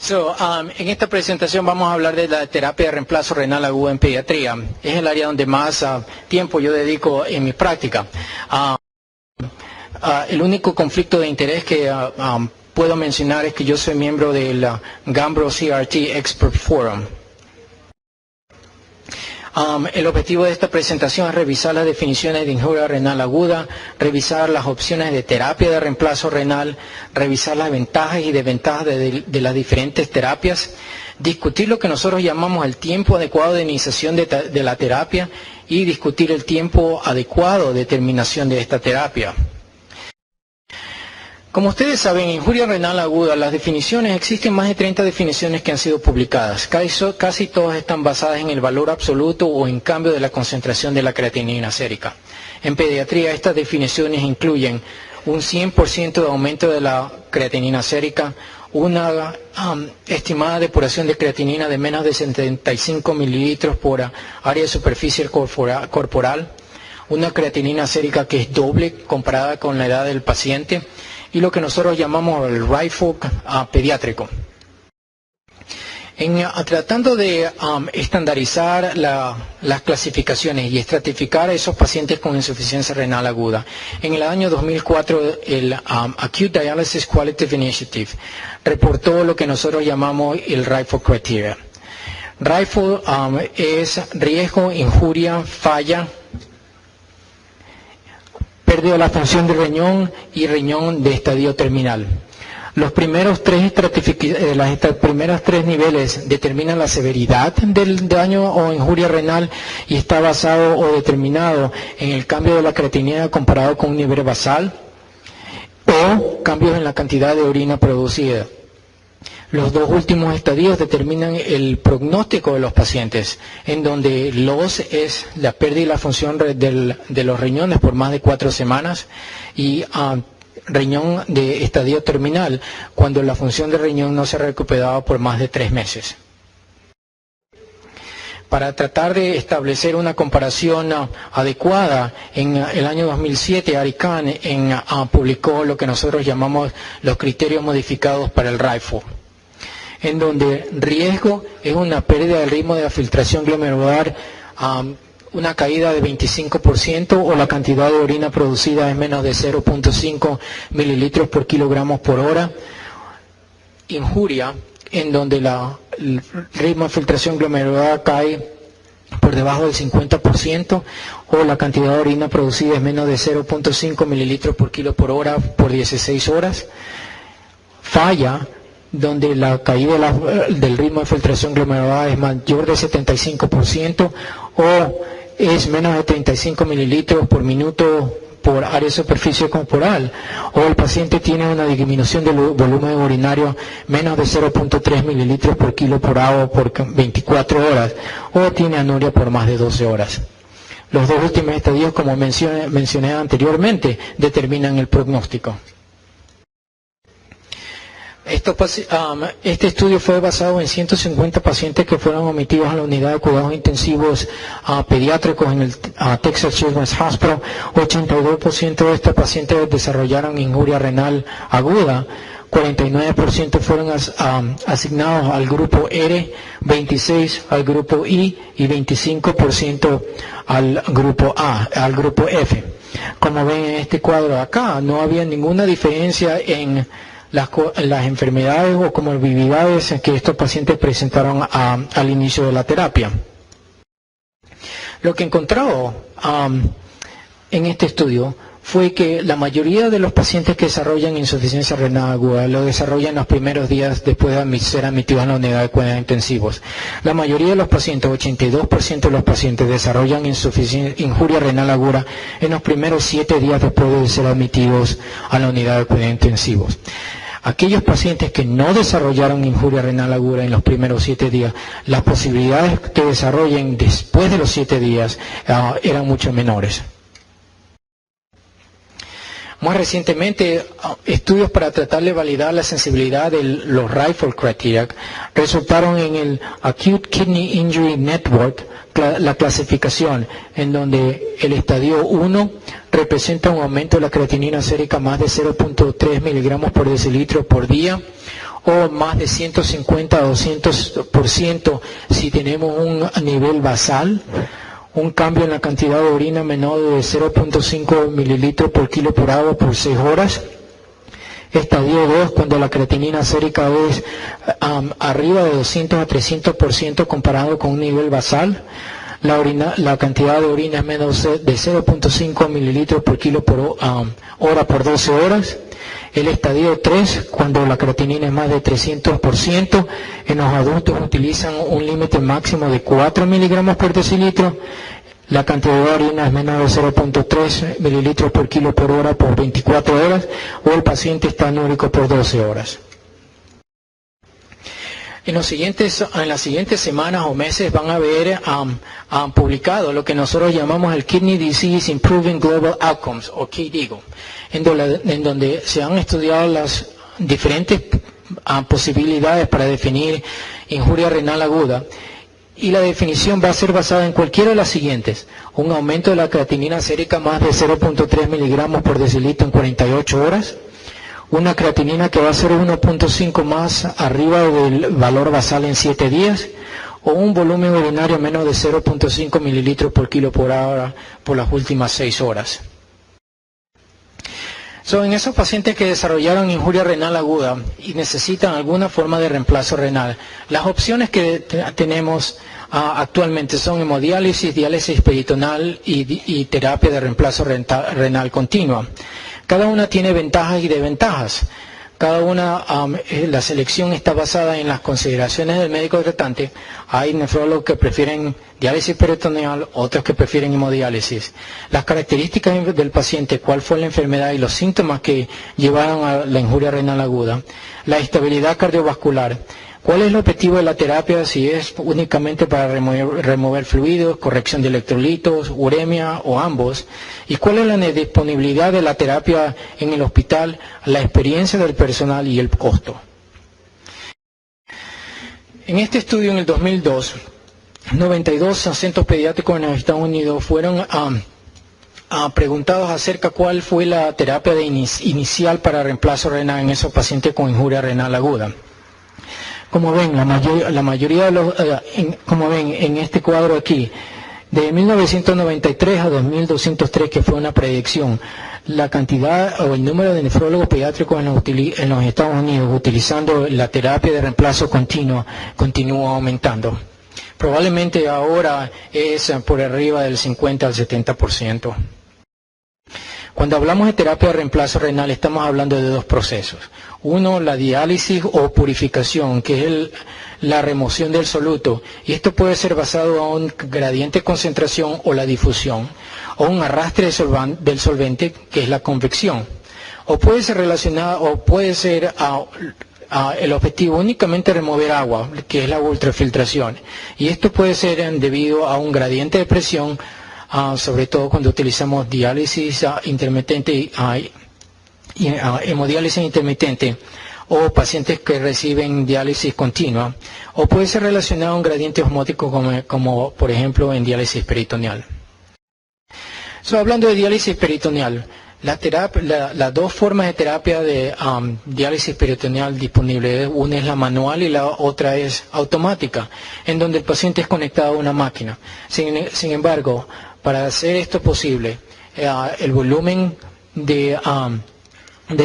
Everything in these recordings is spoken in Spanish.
En esta presentación vamos a hablar de la terapia de reemplazo renal aguda en pediatría. Es el área donde más tiempo yo dedico en mi práctica. El único conflicto de interés que puedo mencionar es que yo soy miembro del Gambro CRT Expert Forum. El objetivo de esta presentación es revisar las definiciones de injuria renal aguda, revisar las opciones de terapia de reemplazo renal, revisar las ventajas y desventajas de las diferentes terapias, discutir lo que nosotros llamamos el tiempo adecuado de iniciación de la terapia y discutir el tiempo adecuado de terminación de esta terapia. Como ustedes saben, en injuria renal aguda, las definiciones, existen más de 30 definiciones que han sido publicadas. Casi todas están basadas en el valor absoluto o en cambio de la concentración de la creatinina sérica. En pediatría, estas definiciones incluyen un 100% de aumento de la creatinina sérica, una estimada depuración de creatinina de menos de 75 mililitros por área de superficie corporal, una creatinina sérica que es doble comparada con la edad del paciente, y lo que nosotros llamamos el rifle pediátrico. Tratando de estandarizar las clasificaciones y estratificar a esos pacientes con insuficiencia renal aguda, en el año 2004 el Acute Dialysis Qualitative Initiative reportó lo que nosotros llamamos el rifle criteria. Rifle es riesgo, injuria, falla, pérdida de la función del riñón y riñón de estadio terminal. Los primeros tres niveles determinan la severidad del daño o injuria renal y está basado o determinado en el cambio de la creatinina comparado con un nivel basal o cambios en la cantidad de orina producida. Los dos últimos estadios determinan el pronóstico de los pacientes, en donde LOS es la pérdida de la función de los riñones por más de 4 semanas y riñón de estadio terminal, cuando la función del riñón no se ha recuperado por más de 3 meses. Para tratar de establecer una comparación adecuada, en el año 2007 Ari Khan publicó lo que nosotros llamamos los criterios modificados para el RIFO, en donde riesgo es una pérdida del ritmo de la filtración glomerular, una caída de 25% o la cantidad de orina producida es menos de 0.5 mililitros por kilogramos por hora. Injuria, en donde el ritmo de filtración glomerular cae por debajo del 50% o la cantidad de orina producida es menos de 0.5 mililitros por kilo por hora por 16 horas. Falla, donde la caída del ritmo de filtración glomerular es mayor de 75% o es menos de 35 mililitros por minuto por área de superficie corporal, o el paciente tiene una disminución del volumen urinario menos de 0.3 mililitros por kilo por agua por 24 horas, o tiene anuria por más de 12 horas. Los dos últimos estadios, como mencioné anteriormente, determinan el pronóstico. Este estudio fue basado en 150 pacientes que fueron omitidos a la unidad de cuidados intensivos pediátricos en el Texas Children's Hospital. 82% de estos pacientes desarrollaron injuria renal aguda, 49% fueron asignados al grupo R, 26% al grupo I y 25% al grupo A, al grupo F. Como ven en este cuadro acá, no había ninguna diferencia en las enfermedades o comorbilidades que estos pacientes presentaron al inicio de la terapia. Lo que encontró en este estudio fue que la mayoría de los pacientes que desarrollan insuficiencia renal aguda lo desarrollan los primeros días después de ser admitidos a la unidad de cuidados intensivos. La mayoría de los pacientes, 82% de los pacientes, desarrollan injuria renal aguda en los primeros 7 días después de ser admitidos a la unidad de cuidados intensivos. Aquellos pacientes que no desarrollaron injuria renal aguda en los primeros 7 días, las posibilidades que desarrollen después de los 7 días eran mucho menores. Más recientemente, estudios para tratar de validar la sensibilidad de los RIFLE criteria resultaron en el Acute Kidney Injury Network, la clasificación, en donde el estadio 1 representa un aumento de la creatinina sérica más de 0.3 miligramos por decilitro por día, o más de 150 a 200% si tenemos un nivel basal, un cambio en la cantidad de orina menor de 0.5 mililitros por kilo por agua por 6 horas. Estadio 2, cuando la creatinina sérica es arriba de 200 a 300% comparado con un nivel basal. La cantidad de orina es menos de 0.5 mililitros por kilo por hora por 12 horas. El estadio 3, cuando la creatinina es más de 300%, en los adultos utilizan un límite máximo de 4 miligramos por decilitro. La cantidad de orina es menor de 0.3 mililitros por kilo por hora por 24 horas, o el paciente está anúrico por 12 horas. En las siguientes semanas o meses van a ver publicado lo que nosotros llamamos el Kidney Disease Improving Global Outcomes, o KDIGO, en donde se han estudiado las diferentes posibilidades para definir injuria renal aguda. Y la definición va a ser basada en cualquiera de las siguientes: un aumento de la creatinina sérica más de 0.3 miligramos por decilitro en 48 horas, una creatinina que va a ser 1.5 más arriba del valor basal en 7 días, o un volumen urinario menos de 0.5 mililitros por kilo por hora por las últimas 6 horas. En esos pacientes que desarrollaron injuria renal aguda y necesitan alguna forma de reemplazo renal, las opciones que tenemos actualmente son hemodiálisis, diálisis peritoneal y terapia de reemplazo renal continua. Cada una tiene ventajas y desventajas. Cada una, la selección está basada en las consideraciones del médico tratante. Hay nefrólogos que prefieren diálisis peritoneal, otros que prefieren hemodiálisis. Las características del paciente, cuál fue la enfermedad y los síntomas que llevaron a la injuria renal aguda. La estabilidad cardiovascular. ¿Cuál es el objetivo de la terapia? Si es únicamente para remover fluidos, corrección de electrolitos, uremia o ambos. ¿Y cuál es la disponibilidad de la terapia en el hospital, la experiencia del personal y el costo? En este estudio, en el 2002, 92 centros pediátricos en los Estados Unidos fueron preguntados acerca cuál fue la terapia inicial para reemplazo renal en esos pacientes con injuria renal aguda. Como ven, la mayoría de los, como ven en este cuadro aquí, de 1993 a 2203, que fue una predicción, la cantidad o el número de nefrólogos pediátricos en los Estados Unidos utilizando la terapia de reemplazo continuo continúa aumentando. Probablemente ahora es por arriba del 50 al 70%. Cuando hablamos de terapia de reemplazo renal, estamos hablando de dos procesos. Uno, la diálisis o purificación, que es la remoción del soluto, y esto puede ser basado en un gradiente de concentración o la difusión, o un arrastre del solvente, que es la convección. O puede ser relacionado, o puede ser el objetivo únicamente remover agua, que es la ultrafiltración. Y esto puede ser debido a un gradiente de presión, sobre todo cuando utilizamos diálisis intermitente y hemodiálisis intermitente, o pacientes que reciben diálisis continua, o puede ser relacionado a un gradiente osmótico como por ejemplo en diálisis peritoneal. Hablando de diálisis peritoneal, las dos formas de terapia de diálisis peritoneal disponibles, una es la manual y la otra es automática, en donde el paciente es conectado a una máquina. Sin embargo, para hacer esto posible, el volumen de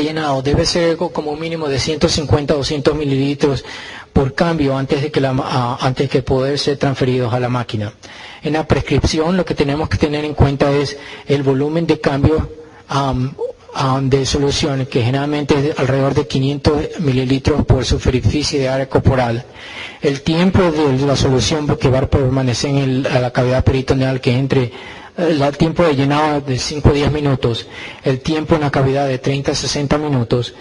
llenado debe ser como un mínimo de 150 a 200 mililitros por cambio antes de poder ser transferidos a la máquina. En la prescripción lo que tenemos que tener en cuenta es el volumen de cambio de solución, que generalmente es alrededor de 500 mililitros por superficie de área corporal. El tiempo de la solución que va a permanecer en la cavidad peritoneal, que entre el tiempo de llenado de 5 a 10 minutos, el tiempo en la cavidad de 30 a 60 minutos,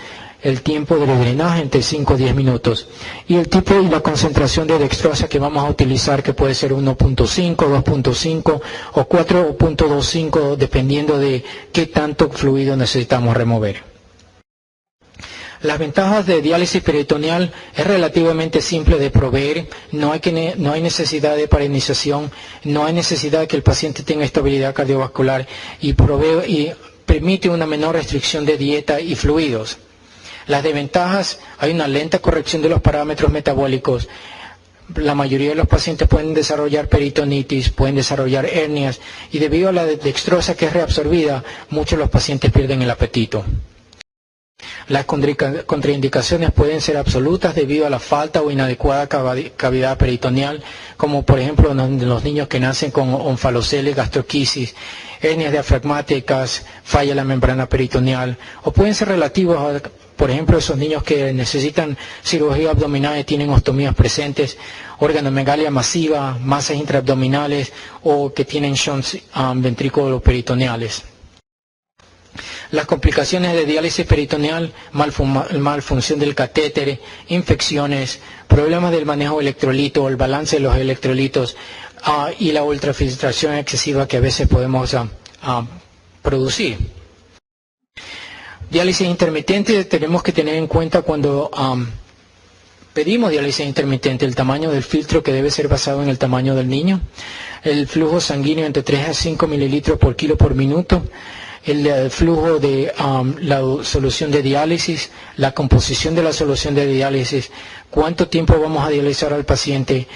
el tiempo de drenaje entre 5 a 10 minutos, y el tipo y la concentración de dextrosa que vamos a utilizar, que puede ser 1.5, 2.5 o 4.25, dependiendo de qué tanto fluido necesitamos remover. Las ventajas de diálisis peritoneal es relativamente simple de proveer, no hay necesidad de parinización, no hay necesidad de que el paciente tenga estabilidad cardiovascular y permite una menor restricción de dieta y fluidos. Las desventajas: hay una lenta corrección de los parámetros metabólicos. La mayoría de los pacientes pueden desarrollar peritonitis, pueden desarrollar hernias, y debido a la dextrosa que es reabsorbida, muchos de los pacientes pierden el apetito. Las contraindicaciones pueden ser absolutas debido a la falta o inadecuada cavidad peritoneal, como por ejemplo los niños que nacen con onfaloceles, gastroquisis, hernias diafragmáticas, falla en la membrana peritoneal, o pueden ser relativos a, por ejemplo, esos niños que necesitan cirugía abdominal y tienen ostomías presentes, organomegalia masiva, masas intraabdominales, o que tienen shunts ventrículo-peritoneales. Las complicaciones de diálisis peritoneal: malfunción del catéter, infecciones, problemas del manejo electrolito, el balance de los electrolitos y la ultrafiltración excesiva que a veces podemos producir. Diálisis intermitente: tenemos que tener en cuenta cuando pedimos diálisis intermitente el tamaño del filtro, que debe ser basado en el tamaño del niño, el flujo sanguíneo entre 3 a 5 mililitros por kilo por minuto, el flujo de la solución de diálisis, la composición de la solución de diálisis, cuánto tiempo vamos a dializar al paciente,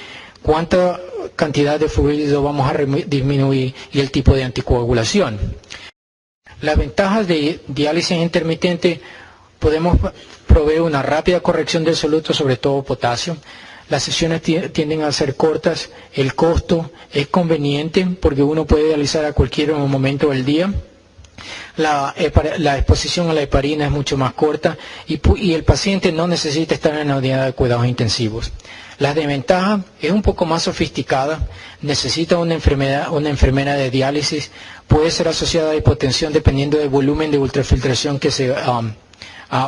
cuánta cantidad de fluido vamos a disminuir y el tipo de anticoagulación. Las ventajas de diálisis intermitente: podemos proveer una rápida corrección del soluto, sobre todo potasio. Las sesiones tienden a ser cortas, el costo es conveniente porque uno puede dializar a cualquier momento del día. La exposición a la heparina es mucho más corta y el paciente no necesita estar en la unidad de cuidados intensivos. Las desventajas: es un poco más sofisticada, necesita una enfermera de diálisis, puede ser asociada a hipotensión dependiendo del volumen de ultrafiltración que se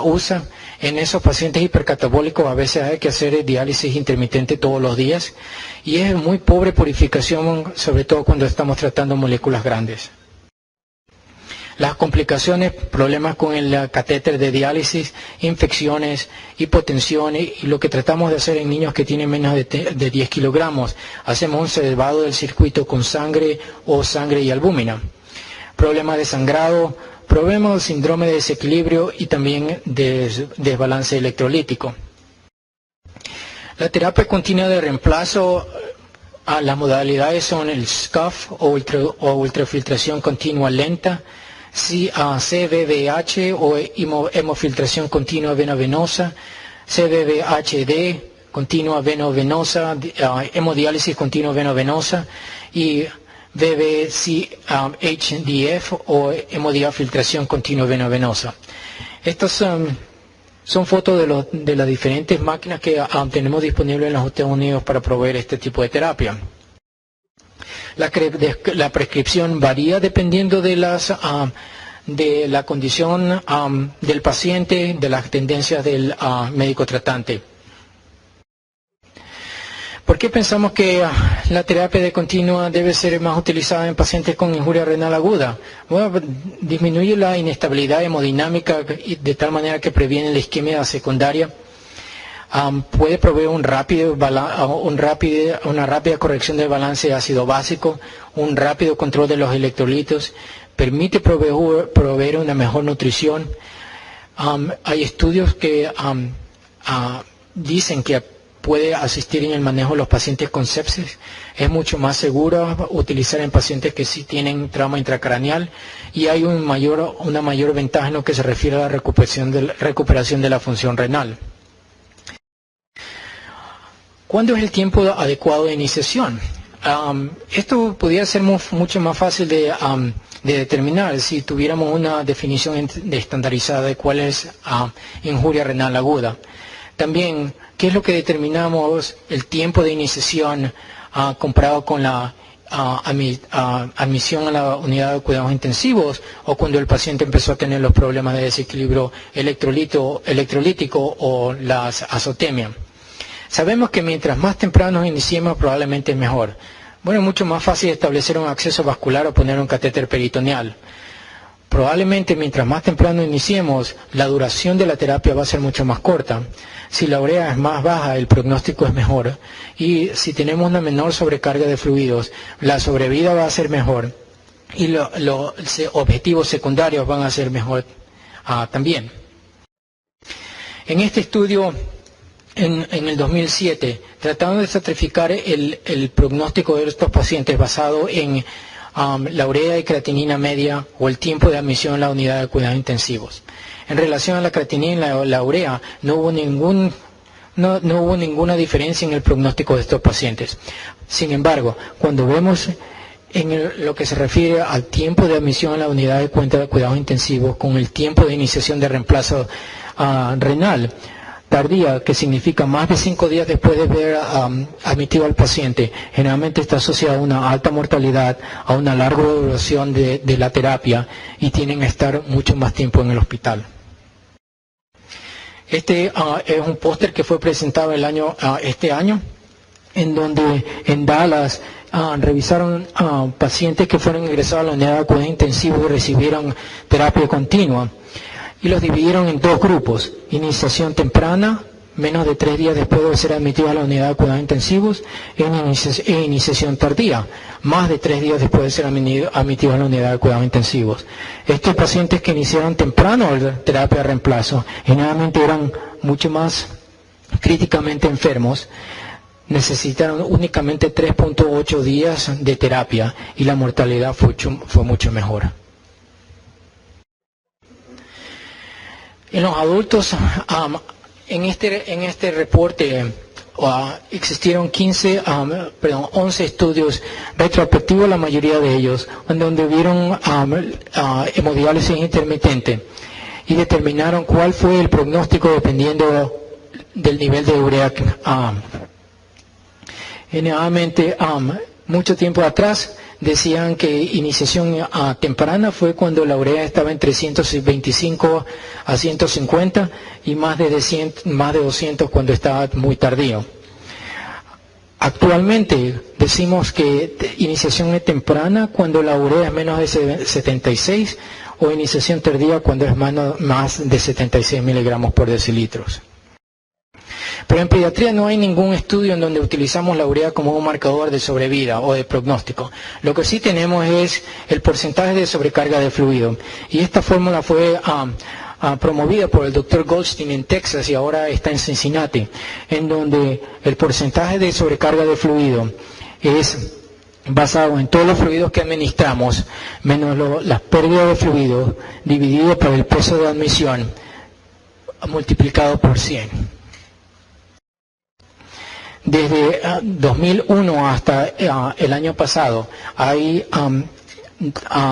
usa. En esos pacientes hipercatabólicos a veces hay que hacer diálisis intermitente todos los días, y es muy pobre purificación, sobre todo cuando estamos tratando moléculas grandes. Las complicaciones: problemas con el catéter de diálisis, infecciones, hipotensión, y lo que tratamos de hacer en niños que tienen menos de 10 kilogramos, hacemos un sedevado del circuito con sangre o sangre y albúmina. Problemas de sangrado, problemas de síndrome de desequilibrio y también de desbalance electrolítico. La terapia continua de reemplazo: las modalidades son el SCUF o ultrafiltración continua lenta, CVVH o hemofiltración continua veno-venosa, CVVHD, continua veno-venosa, hemodiálisis continua veno-venosa, y VVCHDF o hemodiafiltración continua veno-venosa. Estas son fotos de las diferentes máquinas que tenemos disponibles en los Estados Unidos para proveer este tipo de terapia. La prescripción varía dependiendo de la condición del paciente, de las tendencias del médico tratante. ¿Por qué pensamos que la terapia de continua debe ser más utilizada en pacientes con injuria renal aguda? Bueno, disminuye la inestabilidad hemodinámica de tal manera que previene la isquemia secundaria. Puede proveer una rápida corrección del balance de ácido básico, un rápido control de los electrolitos, permite proveer una mejor nutrición. Hay estudios que dicen que puede asistir en el manejo de los pacientes con sepsis. Es mucho más seguro utilizar en pacientes que sí tienen trauma intracraneal, y hay una mayor ventaja en lo que se refiere a la recuperación de la función renal. ¿Cuándo es el tiempo adecuado de iniciación? Esto podría ser mucho más fácil de determinar si tuviéramos una definición estandarizada de cuál es injuria renal aguda. También, ¿qué es lo que determinamos el tiempo de iniciación comparado con la admisión a la unidad de cuidados intensivos, o cuando el paciente empezó a tener los problemas de desequilibrio electrolítico o la azotemia? Sabemos que mientras más temprano iniciemos, probablemente es mejor. Bueno, es mucho más fácil establecer un acceso vascular o poner un catéter peritoneal. Probablemente mientras más temprano iniciemos, la duración de la terapia va a ser mucho más corta. Si la urea es más baja, el pronóstico es mejor. Y si tenemos una menor sobrecarga de fluidos, la sobrevida va a ser mejor. Y los objetivos secundarios van a ser mejor también. En este estudio, en el 2007, tratando de estratificar el pronóstico de estos pacientes basado en la urea y creatinina media o el tiempo de admisión en la unidad de cuidados intensivos. En relación a la creatinina y la urea, no hubo ninguna diferencia en el pronóstico de estos pacientes. Sin embargo, cuando vemos en lo que se refiere al tiempo de admisión en la unidad de cuidados intensivos con el tiempo de iniciación de reemplazo renal tardía, que significa más de 5 días después de haber admitido al paciente, generalmente está asociada a una alta mortalidad, a una larga duración de la terapia y tienen que estar mucho más tiempo en el hospital. Este es un póster que fue presentado este año, en donde en Dallas revisaron pacientes que fueron ingresados a la unidad de cuidados intensivos y recibieron terapia continua. Y los dividieron en 2 grupos: iniciación temprana, menos de 3 días después de ser admitidos a la unidad de cuidados intensivos, e iniciación tardía, más de 3 días después de ser admitidos a la unidad de cuidados intensivos. Estos pacientes que iniciaron temprano la terapia de reemplazo generalmente eran mucho más críticamente enfermos, necesitaron únicamente 3.8 días de terapia y la mortalidad fue mucho mejor. En los adultos, en este reporte existieron 11 estudios retrospectivos, la mayoría de ellos, en donde vieron hemodiálisis intermitente y determinaron cuál fue el pronóstico dependiendo del nivel de urea. Generalmente, mucho tiempo atrás, decían que iniciación temprana fue cuando la urea estaba entre 125 a 150 y más de 200 cuando estaba muy tardío. Actualmente decimos que iniciación es temprana cuando la urea es menos de 76 o iniciación tardía cuando es más de 76 miligramos por decilitros. Pero en pediatría no hay ningún estudio en donde utilizamos la urea como un marcador de sobrevida o de pronóstico. Lo que sí tenemos es el porcentaje de sobrecarga de fluido. Y esta fórmula fue promovida por el Dr. Goldstein en Texas y ahora está en Cincinnati, en donde el porcentaje de sobrecarga de fluido es basado en todos los fluidos que administramos, menos las pérdidas de fluido, dividido por el peso de admisión, multiplicado por 100. Desde 2001 hasta el año pasado hay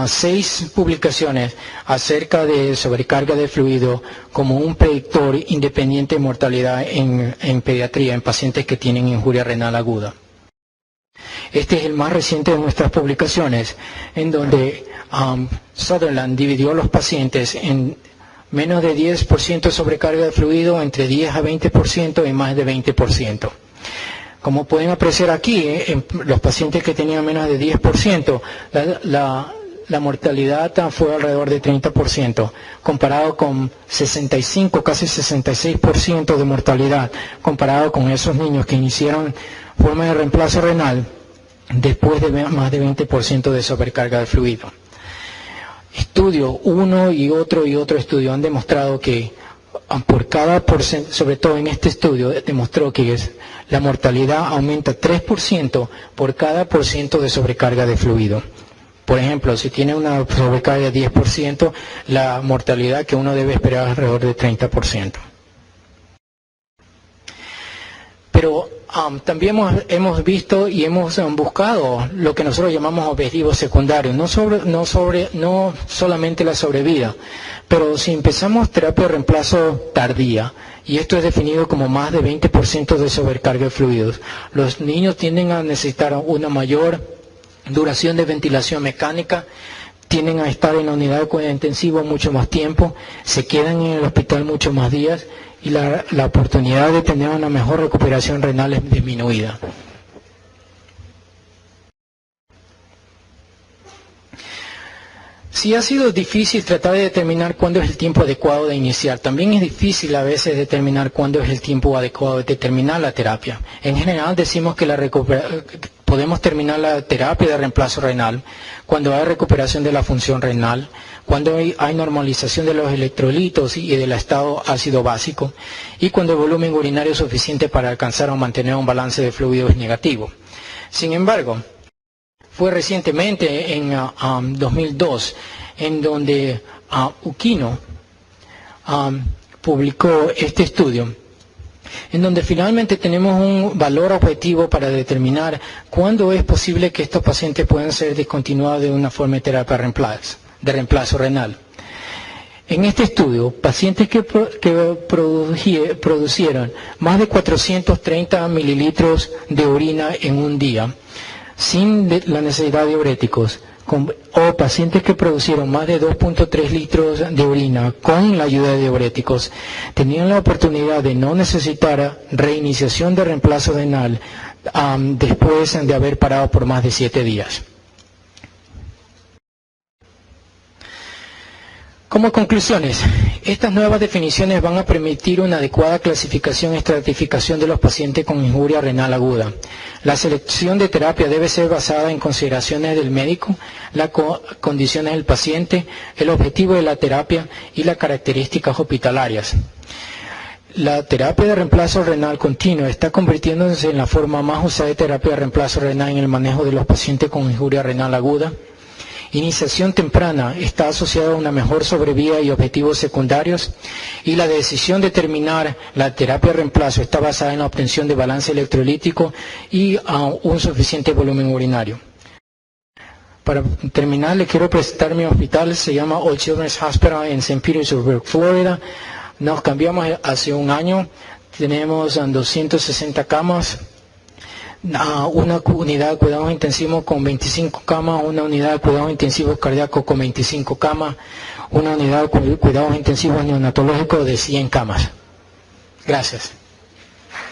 6 publicaciones acerca de sobrecarga de fluido como un predictor independiente de mortalidad en pediatría en pacientes que tienen injuria renal aguda. Este es el más reciente de nuestras publicaciones, en donde Sutherland dividió a los pacientes en menos de 10% de sobrecarga de fluido, entre 10 a 20% y más de 20%. Como pueden apreciar aquí, en los pacientes que tenían menos de 10%, la mortalidad fue alrededor de 30%, comparado con 65, casi 66% de mortalidad, comparado con esos niños que iniciaron forma de reemplazo renal después de más de 20% de sobrecarga de fluido. Estudio, uno y otro estudio han demostrado que por cada porcentaje, sobre todo en este estudio, demostró que la mortalidad aumenta 3% por cada % de sobrecarga de fluido. Por ejemplo, si tiene una sobrecarga de 10%, la mortalidad que uno debe esperar es alrededor de 30%. Pero también hemos visto y hemos buscado lo que nosotros llamamos objetivos secundarios, no solamente la sobrevida, pero si empezamos terapia de reemplazo tardía, y esto es definido como más de 20% de sobrecarga de fluidos, los niños tienden a necesitar una mayor duración de ventilación mecánica, tienden a estar en la unidad de cuidado intensivo mucho más tiempo, se quedan en el hospital mucho más días, y la oportunidad de tener una mejor recuperación renal es disminuida. Sí ha sido difícil tratar de determinar cuándo es el tiempo adecuado de iniciar. También es difícil a veces determinar cuándo es el tiempo adecuado de terminar la terapia. En general decimos que podemos terminar la terapia de reemplazo renal cuando hay recuperación de la función renal, cuando hay normalización de los electrolitos y del estado ácido básico, y cuando el volumen urinario es suficiente para alcanzar o mantener un balance de fluidos negativo. Sin embargo, fue recientemente en 2002 en donde Ukino publicó este estudio, en donde finalmente tenemos un valor objetivo para determinar cuándo es posible que estos pacientes puedan ser discontinuados de una forma de terapia de reemplazo renal. En este estudio, pacientes que producieron más de 430 mililitros de orina en un día, sin la necesidad de diuréticos, o pacientes que producieron más de 2.3 litros de orina con la ayuda de diuréticos, tenían la oportunidad de no necesitar reiniciación de reemplazo renal después de haber parado por más de 7 días. Como conclusiones, estas nuevas definiciones van a permitir una adecuada clasificación y estratificación de los pacientes con injuria renal aguda. La selección de terapia debe ser basada en consideraciones del médico, las condiciones del paciente, el objetivo de la terapia y las características hospitalarias. La terapia de reemplazo renal continuo está convirtiéndose en la forma más usada de terapia de reemplazo renal en el manejo de los pacientes con injuria renal aguda. Iniciación temprana está asociada a una mejor sobrevida y objetivos secundarios, y la decisión de terminar la terapia de reemplazo está basada en la obtención de balance electrolítico y un suficiente volumen urinario. Para terminar, le quiero presentar mi hospital. Se llama All Children's Hospital en St. Petersburg, Florida. Nos cambiamos hace un año. Tenemos 260 camas. Una unidad de cuidados intensivos con 25 camas, una unidad de cuidados intensivos cardíacos con 25 camas, una unidad de cuidados intensivos neonatológicos de 100 camas. Gracias.